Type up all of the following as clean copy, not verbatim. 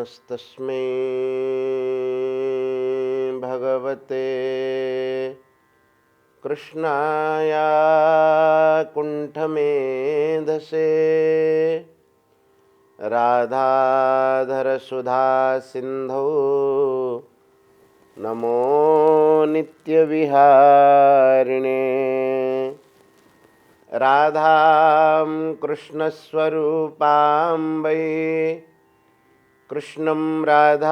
नमस्तस्मै भगवते कृष्णाय कुण्ठमेधसे राधाधरसुधा सिन्धौ नमो नित्यविहारिणे राधां कृष्णस्वरूपां वै कृष्णं राधास्वरूपिणं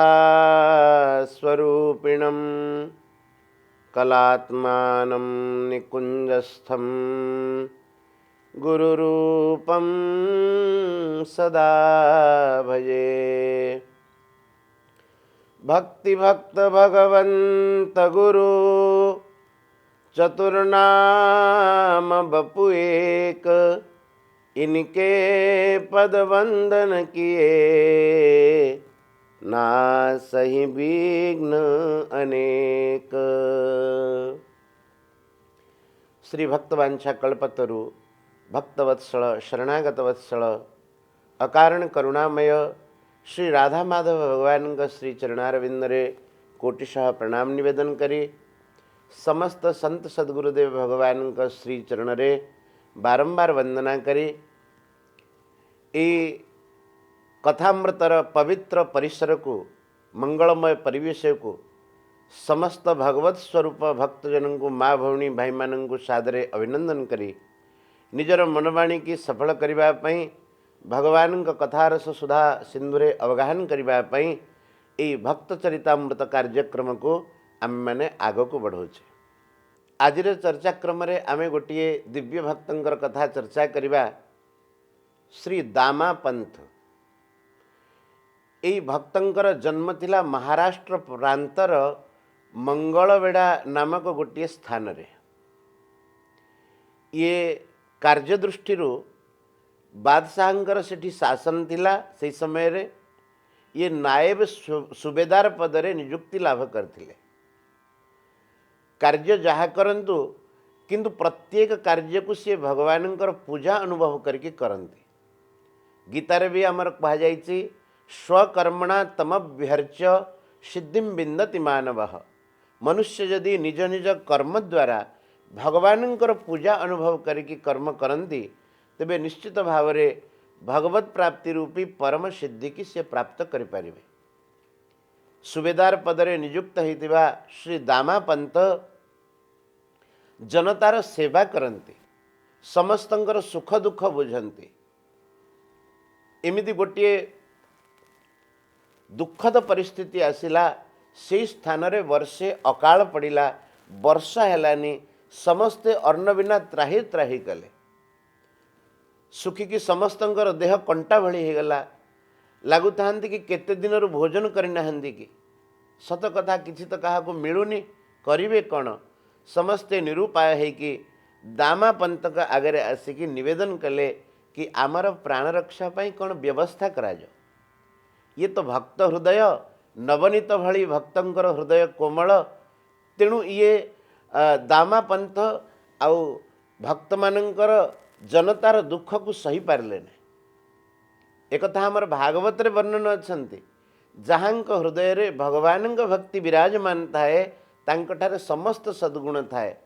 कलात्मानं निकुञ्जस्थं गुरुरूपं सदा भजे। भक्तिभक्त भगवन्त गुरु चतुर्नाम बपु एक, इनके पद वंदन किए ना सही विघ्न अनेक। श्री भक्तवांछा कल्पतरु भक्तवत्सल शरणागत वत्सल अकारण करुणामय श्री राधा माधव भगवान श्री चरणारविंदरे कोटिशः प्रणाम निवेदन करी समस्त संत सद्गुरुदेव भगवान श्री चरणरे बारंबार वंदना करी ए कथामृतर पवित्र परिसर को मंगलमय परिवेश को समस्त भगवत स्वरूप भक्तजन को माँ भौणी भाई मान को सादरे अभिनंदन करी निजर मनवाणी की सफल करने भगवान कथारस सुधा सिंधुरे अवगाहन करने ये भक्त चरितामृत कार्यक्रम को आम मैंने आग को बढ़ाऊे। आज चर्चाक्रम आम गोटे दिव्य भक्तर कथा चर्चा करवा श्री दामा पंथ। यही भक्तर जन्म थिला महाराष्ट्र प्रांतर मंगलवेड़ा नामक गोटे स्थान रे। ये कार्यदृष्टि बादशाहंकर सेठी शासन थिला से समय रे ये नायब सुबेदार पदरे नियुक्ति लाभ करथिले। कार्य जहाँ करंतु किंतु प्रत्येक कार्य को सी भगवान पूजा अनुभव करके करते। गीतारे भी आमर कह जाइछि स्वकर्मणा तमभ्यर्च्य सिद्धिं विन्दति मानवः। मनुष्य यदि निज निज कर्म द्वारा भगवान पूजा अनुभव करके कर्म करती तेबे निश्चित भाव रे भगवत प्राप्ति रूपी परम सिद्धि की से प्राप्त करें। सुबेदार पदरे नियुक्त होइतिबा श्री दामा पंत जनतार सेवा करते, समस्तंकर सुख दुख बुझंती। एमिति गोटे दुखद परिस्थिति आसिला से स्थान रे वर्षे अकाल पड़िला, वर्षा हेलानी, समस्ते अन्न बिना त्राही त्राही कले। सुखिकी समस्तंकर देह कंटा भली होगला, लगुता कि केते दिन भोजन करना कि सत कथा किसी तो क्या मिलूनी करिवे कौन। समस्ते निरूपाय है कि दामा पंत का आगे आसिकी निवेदन कले कि आमर प्राण रक्षा पाई कौन व्यवस्था करा जाओ। ये तो भक्त हृदय नवनीत भली भक्तंकर हृदय कोमल, तेणु ये दामा पंथ आउ भक्त मानकर जनतार दुख को सही पारे ना। एक आमर भागवत रे वर्णन अच्छे जहाँ हृदय रे भगवान भक्ति विराजमान थाए तांकठारे समस्त सद्गुण थाए।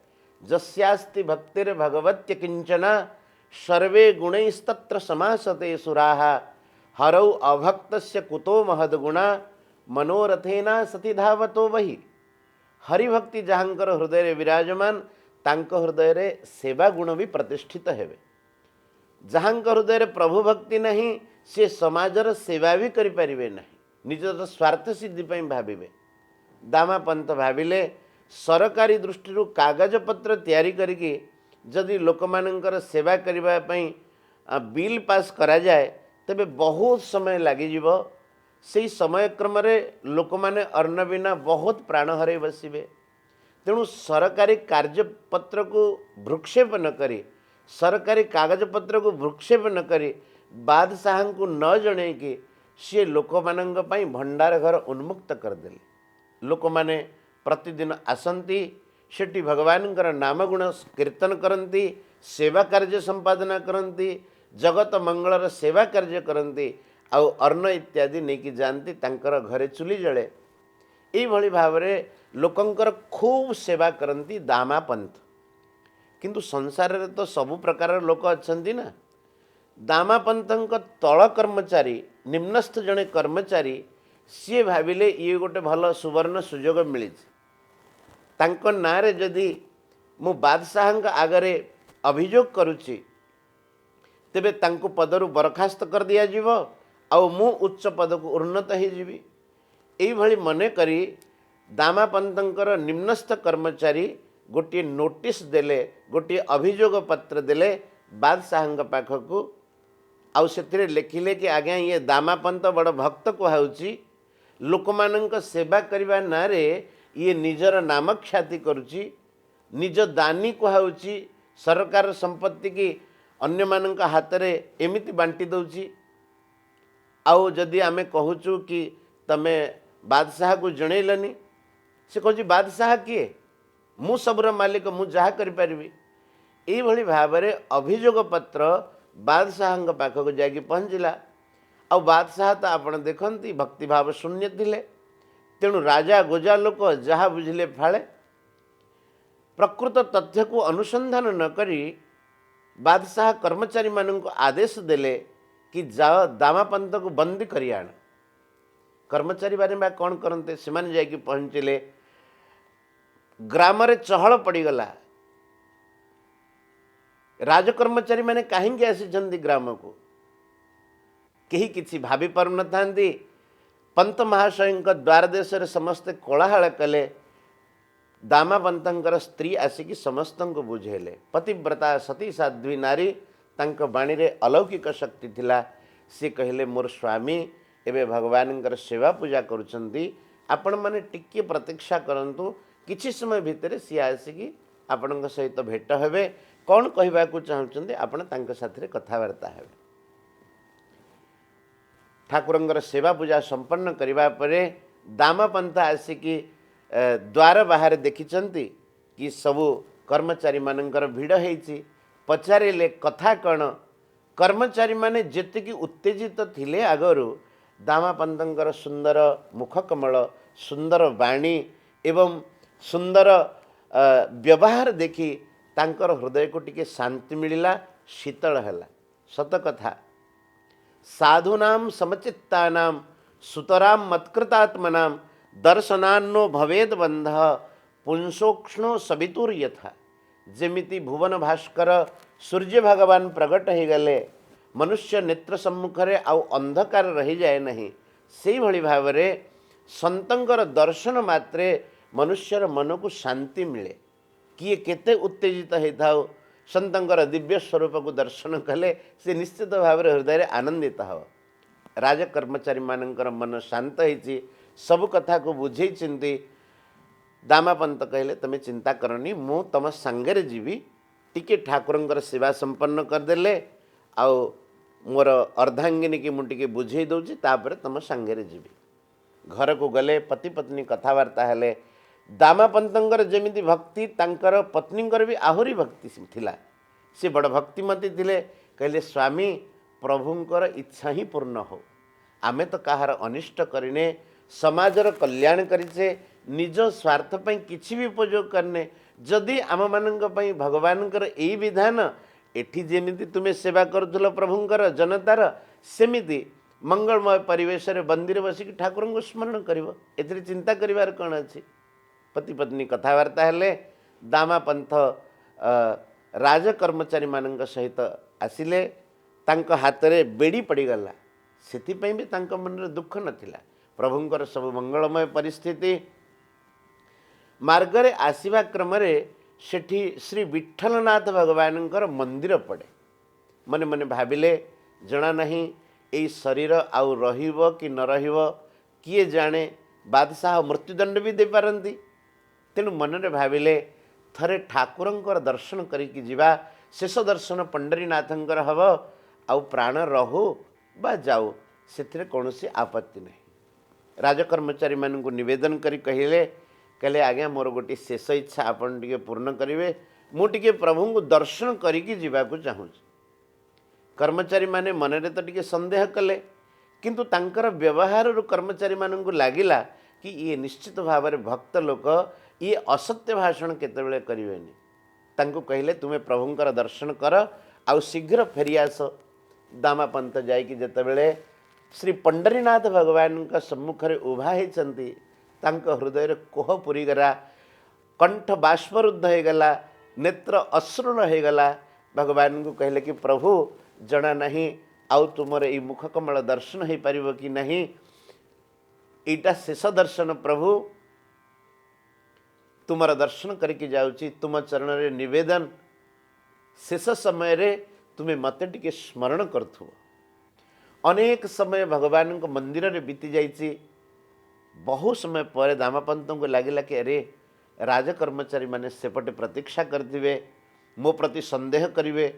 जस्यास्ति भक्तिर भगवत्य किंचना सर्वे गुणैस्तत्र समासते सुराः। हरौ अभक्तस्य कुतो महद्गुणा मनोरथेना सती धावतो वही। हरिभक्ति जहाँकर हृदय रे विराजमान तांक हृदय रे सेवा गुण भी प्रतिष्ठित हेबे। जहाँक हृदय रे प्रभु भक्ति नहीं से समाजर सेवा भी करें ना, निजर स्वार्थ सिद्धि भाविबे। दामा पंथ भाविले सरकारी दृष्टि कागज पत्र तैयारी करके जदि लोक मानकर सेवा करने बिल पास करा जाए तेबे बहुत समय लगिज। से समय क्रम रे लोक माने अन्न बिना बहुत प्राण हरे बसिबे। तेणु सरकारी कार्यपत्र को भ्रुक्षेप न करी, सरकारी कागजपत्र को भ्रुक्षेप न करी बादशाह को न जणे कि सी लोक मानंग पई भंडार घर उन्मुक्त करदेले। लोक माने प्रतिदिन आसंती सेठी भगवान नाम गुण कीर्तन करती, सेवा कार्य संपादना करती, जगत मंगलर सेवा कार्य करती। आउ अन्न इत्यादि नहीं जाती तांकर घरे चुली जले यही भाव में लोकंकर खूब सेवा करती दामापंथ। किंतु संसार रे तो सबु प्रकार लोक अच्छा ना। दामापंथ तल कर्मचारी निम्नस्थ जड़े कर्मचारी सी भाविले ये गोटे भल सुवर्ण सुजोग मिली तांको नारे जदि मु बादशाह आगरे अभियोग करुच्ची तेबे तांको पदरु बरखास्त कर दिया जीवो आउ मु उच्च पद को उन्नत हो जीवी। यही भली मने करी दामापंथंकर निम्नस्थ कर्मचारी गोटे नोटिस देले गोटे अभियोग पत्र देले बादशाह पाखक आउ से लिखिले कि आज्ञा ये दामापंथ बड़ भक्त कहुची लोक मानक सेवा करने नारे ये निजर नाम ख्याति करुची निज दानी कहुची सरकार संपत्ति की अन्य मानक हाथ में एमिति बांटी दौची। आउ जदि आमे कहूचु कि तमे बादशाह को जनइलनी से कहूँ बादशाह किए मु सबुर मालिक मु जहाँ करी यही भाव में अभियोग पत्र बादशाह पाखक जाकि पहुँचला। आ बादशाह तो आपण देखती भक्तिभाव शून्य थिले तेणु राजा गोजा लोक जहाँ बुझिले फाड़े प्रकृत तथ्य को अनुसंधान न करी बादशाह कर्मचारी मानक आदेश देले कि जाओ दामापंथ को बंदी करी आण। कर्मचारी बारे कौन करते से जाकि पहुँचले ग्राम रे चहल पड़गला राजकर्मचारी मैंने कहीं आसी ग्राम को कहीं किसी भाभी पार न था। पंत महाशय द्वार देश समस्ते कोलाहल कले दामापंथंकर स्त्री आसिकी समस्त को बुझेले पतिव्रता सती साध्वी नारी तांक बाणी रे अलौकिक शक्ति थिला। सी कहले मोर स्वामी एवं भगवान सेवा पूजा करुछंती आपण माने टिके प्रतीक्षा करंतु किछि समय भितर सी आसिकी आपण सहित भेट हेबे कौन कहवा को चाहते आपण तांक साथरे कथबार्ता हेबे। ठाकुरंगर सेवा पूजा संपन्न करिबा परे दामापंथ आसिकी द्वार बाहर देखिचंती कि सबु कर्मचारी मानकर भिड़ होईची पचारे कथा कौन कर्मचारी माने जेतिकी उत्तेजित थिले आगरु दामापंथंकर सुंदर मुखकमल सुंदर बाणी एवं सुंदर व्यवहार देखी तांकर हृदय को टिके शांति मिलिला शीतल हैला। सत कथा साधूनां समचित्तानां सुतरां मत्कृतात्मनां दर्शनान्नो भवेद बंध पुंसोक्ष्णो सवितुर यथा। जेमिति भुवन भास्कर सूर्य भगवान प्रगट हो गले मनुष्य नेत्र सम्मुखरे आउ अंधकार रही जाए नहीं से भली भाव में संतंकर दर्शन मात्रे मनुष्यर मन को शांति मिले। किए केते उत्तेजित होता हो संतंकर दिव्य स्वरूप को दर्शन कले से निश्चित भाव में हृदय आनंदित हो। राजकर्मचारी मानकर मन शांत होती सब कथा को बुझे चिंती दामापंथ कहले तमें चिंता करनी मु तुम सांगे जीवी टिके ठाकुरंकर सेवा संपन्न करदेले आउ मोर अर्धांगिनी की मुझे बुझे दूची तापर तुम सांगे जीवी। घर को गले पति पत्नी कथबार्ता हेले दामापंथंकर जेमिति भक्ति तांकर पत्नींकर भी आहुरी भक्ति थिला। से बड़ भक्तिमती थिले कहले स्वामी प्रभुंकर इच्छा ही पूर्ण हो आमे तो कहार अनिष्ट करिने समाजर कल्याण करिचे निज स्वार्थ पई किछि भी उपयोग करने जदि आम मानक पई भगवानकर एई विधान एठी जेमिति तुमे सेवा करुथुल प्रभुंकर जनतार सेमिति मंगलमय परिवेश रे मंदिर बसिक ठाकुर को स्मरण करिवो एथिरे चिंता करिवार कोन अछि। पति पत्नी कथबार्ता हेले दामापंथ राजकर्मचारी मानक सहित आसिले तांक हाथ में बेड़ी पड़गला से भी तांक मन में दुख नथिला। प्रभुंकर सब मंगलमय परिस्थिति मार्गरे आसवा क्रम सेठी श्री विठ्ठलनाथ भगवानंकर मंदिर पड़े मने मने भाविले जना नहीं यही शरीर आउ रहिबो कि न रहिबो किए जाने बादशाह मृत्युदंड भी दे पारंती तेणु मनरे भाविले थरे ठाकुरंकर दर्शन करिकी जिबा शेष दर्शन पंडरीनाथंकर हब आउ प्राण रहु बा जाऊ से कौनसी आपत्ति नहीं। राजकर्मचारी मान को निवेदन करी कहले कहले आज्ञा मोर गोटे शेष इच्छा आपन टिके पूर्ण करिवे मु टिके प्रभु को दर्शन करिकी जिबा को चाहूँ। कर्मचारी माने मनरे तो टिके संदेह कले किंतु तांकर व्यवहार कर्मचारी मानक लगिला कि ये निश्चित भाव में भक्त लोक ये असत्य भाषण केतबेले करिवेनी। तांको कहले तुम्हें प्रभुंकर दर्शन कर आउ शीघ्र फेरियास। दामापंत जाइकी जेतेबेले श्री पंडरीनाथ भगवान का सम्मुखरे उभा होइचंती तांको हृदय कोह पुरीगला, कंठ बाष्परुद्ध हो गला, नेत्र अश्रुण हो गला। भगवान को कहले कि प्रभु जना नहीं आउ तुमर ये मुख कमल दर्शन हो पारिबो कि नहीं, इटा शेष दर्शन प्रभु, तुमर दर्शन करके जाऊँगी, तुम चरण रे निवेदन शेष समय रे तुम्हें मते टिके स्मरण करथुव। अनेक समय भगवान को मंदिर रे बीती जाइए। बहु समय पर दामापंत को लगिला कि अरे राजकर्मचारी माने सेपटे प्रतीक्षा करथिबे, मो प्रति संदेह करिवे,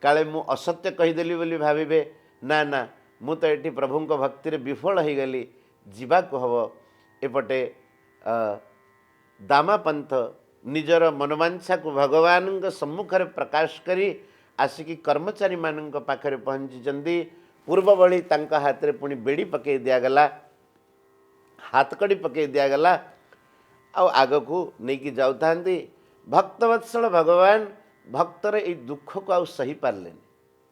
काले मु असत्य कहीदेली बोली भाविबे। ना ना मु तो ये प्रभु भक्ति रे विफल हो गली, जीवाको हब। एपटे दामापंथ निजर मनोवांछा को भगवान सम्मुख में प्रकाश करी आसिकी कर्मचारी मान पाखरे पहुँची। पूर्व भली तांका हाथ रे पुणी बेड़ी पकई दिगला, हाथकड़ी पकई दिगला, आग को लेकिन जाऊता। भक्तवत्सल भगवान भक्तर ये दुख को आउ सही पारे।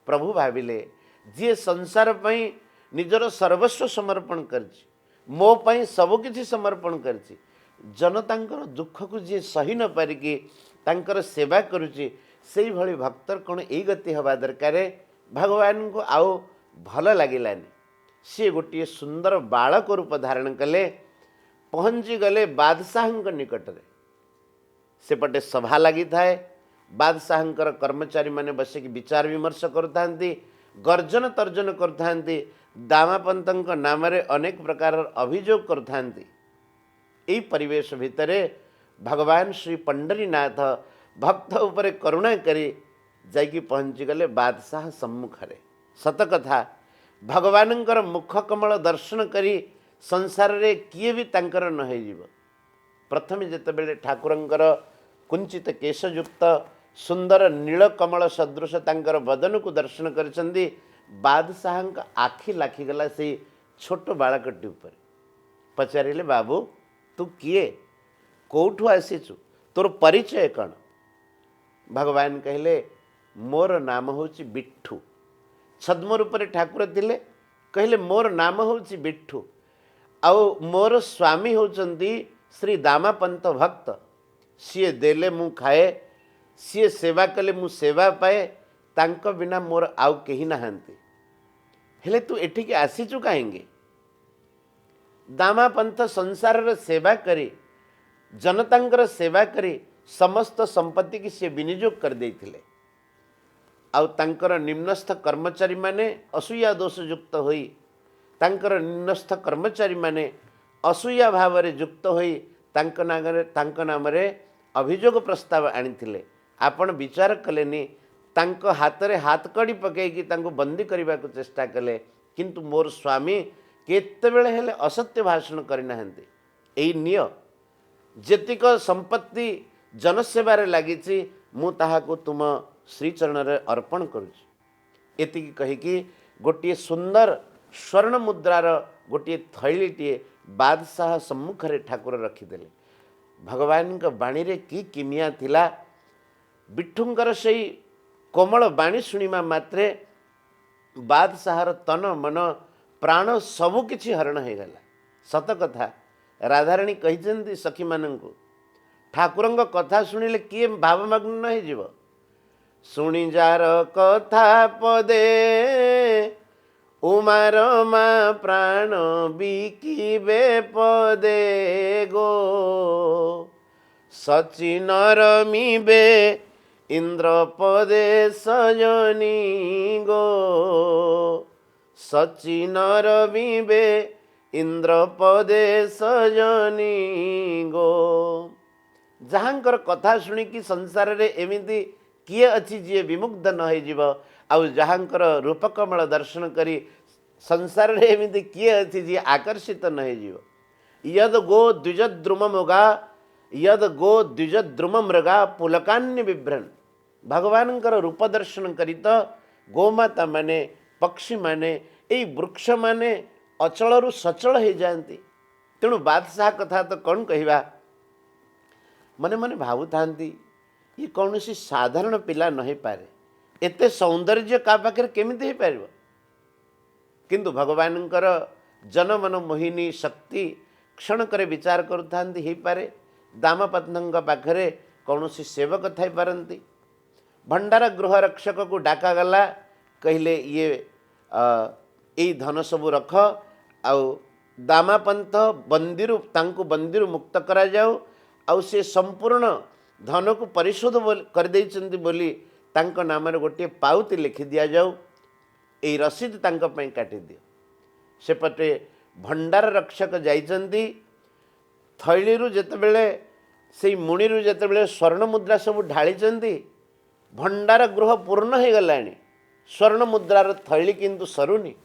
प्रभु भाविले जी संसार पई निजर सर्वस्व समर्पण करछि, मो पई सबकिछि समर्पण करछि, जनतांकर दुख को जी सही न पारिकी तांकर सेवा करुछि, से भली भक्तर कौन यही गति हवा दरकार। भगवान को आउ भल लगिलानी। सी गोटे सुंदर बालक रूप धारण कले, पहुँची गले बादशाह निकट में। सेपटे सभा लगी थाए, बादशाहर कर्मचारी माने बसिक विचार विमर्श करथांती, गर्जन तर्जन करथांती, दामापंत नाम रे अनेक प्रकार अभियोग करथांती। यही परिवेश भितरे भगवान श्री पंडरीनाथ भक्त उपरे करुणा करी जाइकी पहुँची गले बादशाह सम्मुखरे। सत कथा भगवानंकर मुख कमल दर्शन करी संसार रे किए भी तांकर न हो जीव। प्रथमे जेतेबेले ठाकुरंकर कुंचित केशयुक्त सुंदर नील कमल सदृश तांकर बदन को दर्शन करचंदी, बादशाह आखि लाखिगला से छोट बालकटी उपर। पचारिले बाबू तू किए, कौठू आसीचु, तोर परिचय कौन? भगवान कहले मोर नाम होची बिट्ठू। छद्म रूप में ठाकुर थिले, कहले मोर नाम होची बिट्ठू, आउ मोर स्वामी होचंदी श्री दामापंत भक्त। सीए देले मु खाए, सीए सेवा कले मु सेवा पाए, तांको बिना मोर आउ केही नहांती। हेले तू एठिके आसीचु काहेंगे? दामापंथ संसार रे सेवा करी, जनतांकर सेवा करी समस्त संपत्ति की से विनियोग कर देथिले। आउ तांकर निम्नस्थ कर्मचारी माने असूया दोष युक्त होई, तांकर निम्नस्थ कर्मचारी माने असूया भाव रे युक्त होई तांक नाम रे अभियोग प्रस्ताव आनिथिले। आपण विचार कलेनी, तांको हाथ रे हाथकड़ी पकईकी तांको बंदी करने को चेष्टा कले, किंतु मोर स्वामी केतेबेले हेले असत्य भाषण करना। यही निय जेतिक संपत्ति जनसेवार लगी मु ताहाको तुम श्रीचरण रे अर्पण करुछि। एतिकी कहिकी गोटे सुंदर स्वर्ण मुद्रार गोटे थैलीटे बादशाह सम्मुख रे ठाकुर रखिदेले। भगवान का बाणी रे की किमिया थिला। बिट्ठुंकर से कोमल बाणी शुणिमा मात्रे बादशाहर तन मन प्राण सबु किछि हरण हो गला। सत कथा राधाराणी कही सखी मानू ठाकुरंग कथा शुणिले किए भावमग्न हो जीव। शुणी जार कथा पदे उमार मा प्राण बिकिबे पदे गो, सचिन रमिबे इंद्र पदे सजनी गो, सचिन रमिबे इंद्र पदे सजनी गो। जहाँकर कथा शुणिकी संसार रे एमिति किए अच्छी जी विमुग्ध न हो, आउ जहाँकर रूपकमल दर्शन करी संसार रे एमिति किए अच्छी जी आकर्षित न हो। यद गो द्विजद्रुम मृगा, यद गो द्विजद्रुम मृगा पुलकान्य बिभ्रन। भगवानकर रूप दर्शन करी तो गोमाता माने, पक्षी माने, यही वृक्ष माने अचलरू सचल हो जाती। तेणु बादशाह कथा तो कौन कहवा, मने मने भावु था ये कौन सी साधारण पिला नहीं पारे, एते सौंदर्य का पाखे केमिति हो पार। किंतु भगवानंकर जनमन मोहिनी शक्ति क्षण करे विचार करुता पारे दामपत्न पाखरे कौन सी सेवक थाई पारती। भंडार गृह रक्षक को डाका गला, कहले ये धन सबू रख, आउ दामापंथ बंदीरु तांको बंदीरु मुक्त करा जाऊ, आउ से संपूर्ण धन को परिशोध कर देइचंती बोली तांको नाम रे गोटे पाउती लिखि दिया जाऊ, ए रसीद तांको पई काटी दियो। सेपटे भंडार रक्षक जाइचंती, थैलीरु जेतेबेले से मुणीरु जेतेबेले स्वर्ण मुद्रा सब ढाळीचंती, भंडार गृह पूर्ण हो गलानी, स्वर्ण मुद्रार थैली किंतु सरुनी।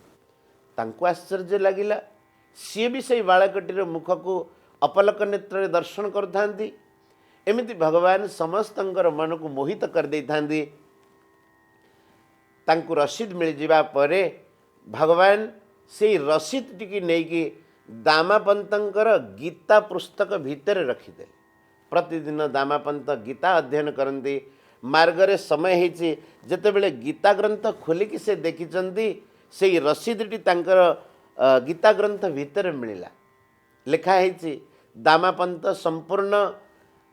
तांको आश्चर्य लगिला, सी भी से बालकटीर मुख को अपलक नेत्र दर्शन करथांती। एमिति भगवान समस्तंकर मन को मोहित कर देइथांती। तांको रसीद मिल जिबा परे भगवान से रसीद टिकी नेकी दामापंतर गीता पुस्तक भितर रखिदे। प्रतिदिन दामापंत गीता अध्ययन करती। मार्गरे समय होती जितेबले गीता ग्रंथ खोलिकी से देखिचंती, से रसीदटी तांकर गीता ग्रंथ भितर मिला। लिखाही दामापंत संपूर्ण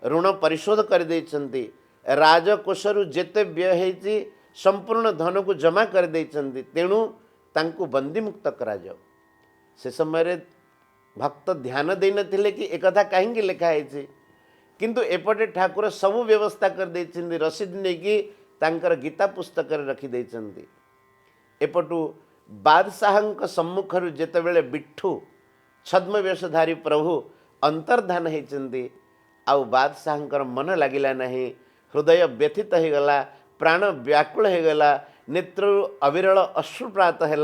ऋण परिशोध कर देइचंती, राजकोषरु जेते व्यय होती संपूर्ण धन को जमा कर देइचंती, तेणु तांको बंदी मुक्त करा जाओ। से समय भक्त ध्यान दे नथिले कि एकथा कहीं लिखाही, किंतु एपटे ठाकुर सबु व्यवस्था कर देइचंती, रसीद नेकी तांकर गीता पुस्तक रखी देइचंती। एपटू बादशाहंक सम्मुखरु जेतेबेले बिट्ठू छद्म वेशधारी प्रभु अंतर्धान होइचंती, आउ बादशाहंकर मन लागिला नहीं, हृदय व्यथित हो गला, प्राण व्याकुल हो गला, नेत्र अविरल अश्रुप्रात है।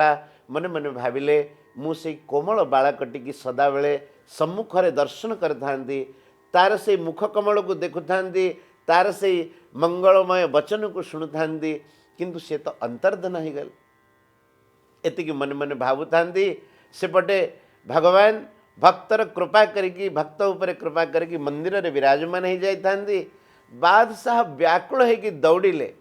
मने मने भाविले मु से कोमल बालकटी की सदाबेले सम्मुखरे दर्शन करथांती, तार से मुख कमल को देखुथांती, तार से मंगलमय वचन को शुणुथांती, किंतु से तो अंतर्धान हो गल। एतिकी मन मन भावुथांती। सेपटे भगवान भक्तर कृपा करिकी, भक्त उपरे कृपा करिकी मंदिर रे विराजमान हो जाइथांती। बादशाह व्याकुल होइकी दौड़िले।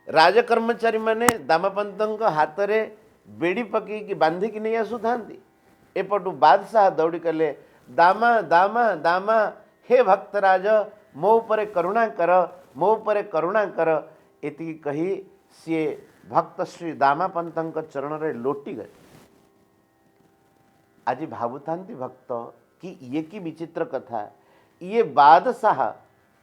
राजकर्मचारी माने दामपंतंक हाथ रे बेड़ी पकईकी बांधिकी नहीं आसुथांती। एपटू बादशाह दौड़ी कले, दामा दामा दामा, हे भक्तराज मो उपरे करुणा कर, मो उपरे करुणा कर। एति कही सी भक्त श्री दामापंतंक चरण रे लोटी गए। आज भावुथांती भक्त कि ये की विचित्र कथा, ये बादशाह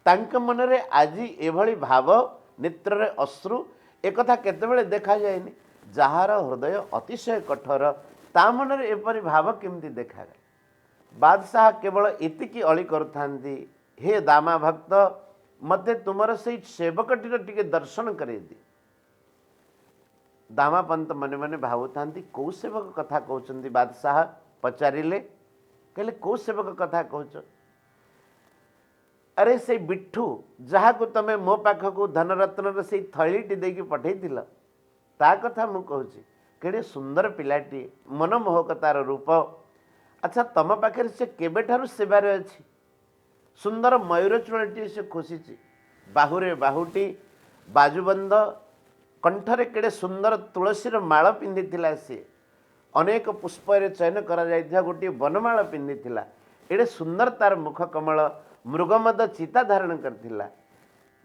तांक मन रे आज एभली भाव, नेत्र रे अश्रु, एक कथा केतेबेले देखा जाएनी। जार हृदय अतिशय कठोर, ता मन रे एपरि भाव केमती देखा गला। बादशाह केवल एतिकी अली करथांती, हे दामा भक्त मते तुमर से सेवकटीर टिके दर्शन करे दी। दामापंत मने मने भावुथांती, कौ सेवक कथा कहउचंती। बादशाह पचारिले, कहले कौ सेवक कथा कहउच? अरे से बिट्ठू जहा को तमे मो पाख को धनरत्न से थैलीटी देकी पठेइथिल, ता कथा मु कहूची। केड़े सुंदर पिलाटी, मनमोहक तार रूप। अच्छा तम पाखे से केबेठारु सेवार अछि। सुंदर मयूरचूड़टी से खोसीची, बाहुरे बाहुटी, बाजुबंद, कंठरे केड़े सुंदर तुलसीर माळ पिंधिथिला। से अनेक पुष्पर चयन करा जाइथिया गोटे बनमाळ पिंधिथिला। एड़े सुंदर तार मुख कमल, मृगमद चिता धारण करथिला।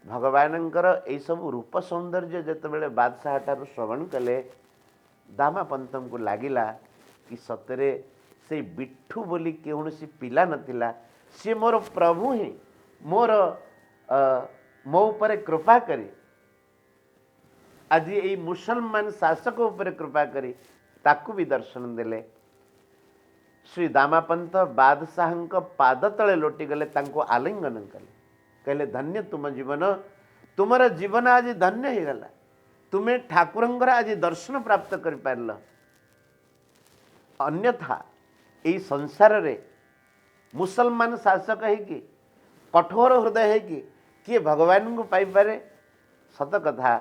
भगवानंकर एई सब रूप सौंदर्य जेतेबेले बादशाह ठारु श्रवण कले, दामापंतम को लागिला कि सतरे से बिट्ठू बोली कौनसी पिला नथिला, सी मोर प्रभु ही, मोर मो उपरे कृपा करी आज ये मुसलमान शासक उपरे कृपा करी ताकू भी दर्शन देले। श्री दामापंत बादशाह पाद तले लोटी गले, तांको आलिंगन कले, कहले धन्य तुम जीवन, तुमर जीवन आज धन्य हो गला, तुम्हें ठाकुरंगर आज दर्शन प्राप्त कर पारल। अन्यथा यही संसार रे मुसलमान शासक है कि कठोर हृदय है कि किए भगवान को पाई पारे? सत कथा,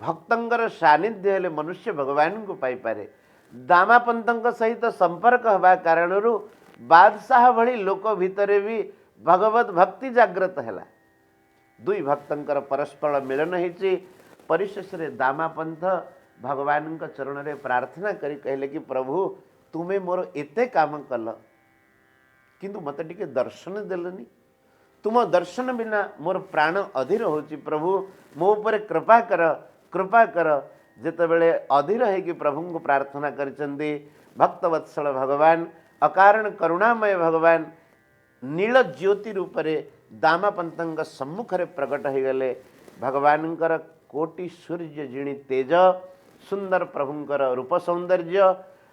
भक्तंगर सानिध्य हेले मनुष्य भगवान को पाई पारे। दामापंत सहित संपर्क हवा कारण बादशाह भली लोक भितर भी भगवत भक्ति जागृत है। दुई भक्तंकर परस्पर मिलन होती परिशेष दामापंथ भगवान चरण में प्रार्थना करी कहले कि प्रभु तुम्हें मोर एते काम कल किंतु मत टिके दर्शन देलनी तुम दर्शन बिना मोर प्राण अधीर होची प्रभु मो ऊपर कृपा कर जेतेबेले अधीर है प्रभु को प्रार्थना करिसेंती भक्तवत्सल भगवान अकारण करुणामय भगवान नील ज्योति रूप से दामापंत सम्मुख रे प्रकट हो गले। भगवान कोटि सूर्य जिणी तेज सुंदर प्रभुंकर रूप सौंदर्य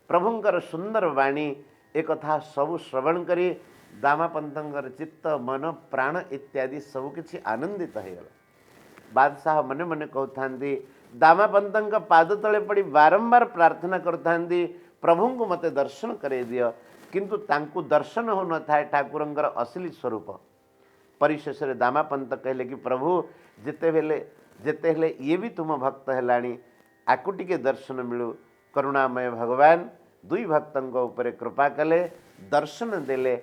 प्रभुंकर सुंदर वाणी एक कथा सबु श्रवण करी दामापंतर चित्त मन प्राण इत्यादि सबकि आनंदित हो गला। बादशाह मने मने कहता दामापंत पाद तले पड़ी बारंबार प्रार्थना करता प्रभु को मते दर्शन करे दियो किंतु तांकु दर्शन हो न था ठाकुरंकर असली स्वरूप। परिशेष दामापंत कहले कि प्रभु जेते हेले ये भी तुम भक्त है आकु टिके दर्शन मिलू। करुणामय भगवान दुई भक्तों ऊपर कृपा कले दर्शन देले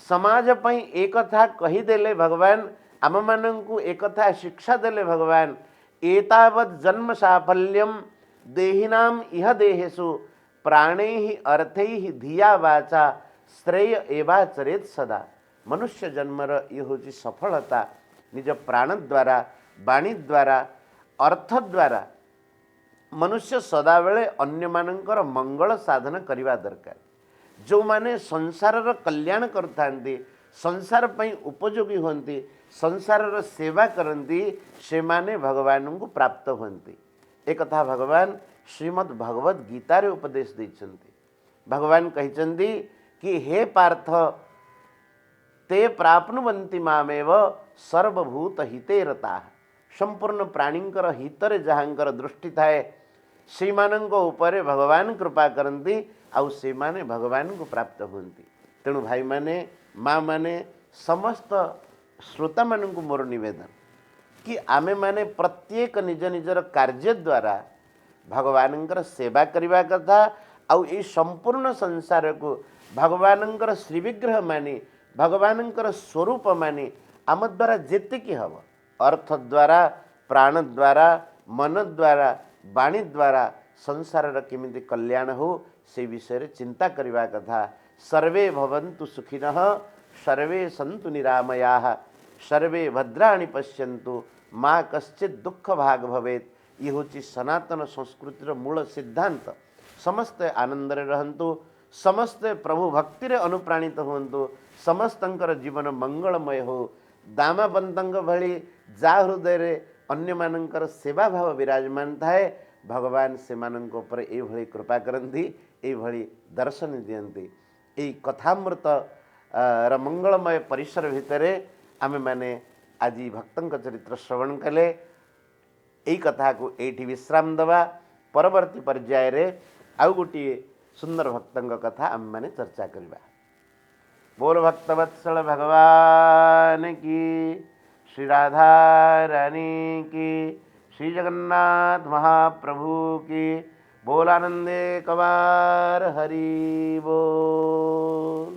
समाज पई एक कथा कहीदेले भगवान आम मानू एक कथा शिक्षा देले भगवान एतावत् जन्म साफल्यम देहिनाम इह देहेषु प्राणे अर्थे धिया वाचा श्रेय एवाचरेत सदा। मनुष्य जन्मर ये हूँ सफलता निज प्राण द्वारा वाणी द्वारा अर्थ द्वारा मनुष्य सदाबेले अन्य मानकर मंगल साधन करने दरकार। जो माने संसार कल्याण करते संसार पई उपयोगी होती संसार सेवा करती से माने भगवान को प्राप्त होती। एक कथा भगवान श्रीमद् भगवद गीतार उपदेश देइछन्ति। भगवान कहिछन्ति कि हे पार्थ ते प्राप्नुवन्ति मामेव सर्वभूत हिते रता। संपूर्ण प्राणींकर हितरे जहाँकर दृष्टि थाए सेमानंक उपरे भगवान कृपा करती आउ से माने भगवान को प्राप्त होती। तेणु भाई माने माँ माने समस्त श्रोता मान को मोर निवेदन कि आमे माने प्रत्येक निज निजर कार्य द्वारा भगवानंकर सेवा करने कथा आउ ये संपूर्ण संसार को भगवानंकर श्रीविग्रह मानी भगवानंकर स्वरूप मानी आम द्वारा जेतिकी हम अर्थ द्वारा प्राण द्वारा मन द्वारा वाणी द्वारा संसार केमिति कल्याण हो से विषय चिंता करने कथा। सर्वे भवन्तु सुखिनः सर्वे सन्तु निरामयाः सर्वे भद्राणि पश्यन्तु माँ कश्चित् दुख भाग भवेत्। ये हूँ सनातन संस्कृतिर मूल सिद्धांत। समस्ते आनंद रहंतु समस्ते प्रभु भक्ति अनुप्राणित होंतु समस्तंकर जीवन मंगलमय हो। दामापंत भली जा हृदय अन्य मानकर सेवा भाव विराजमान थाए भगवान से ऊपर ये कृपा करती ये दर्शन दियंती। यही कथामृत मंगलमय परिसर भितर आमे माने आज भक्तंक चरित्र श्रवण कले। यही कथा को एठी विश्राम दवा परवर्ती पर्याय रे आउ गोटे सुंदर भक्तंक कथा आम माने चर्चा करवा। बोल भक्तवत्सल भगवान की श्री राधा रानी की श्री जगन्नाथ महाप्रभु की बोल आनंदे कवार हरि बोल।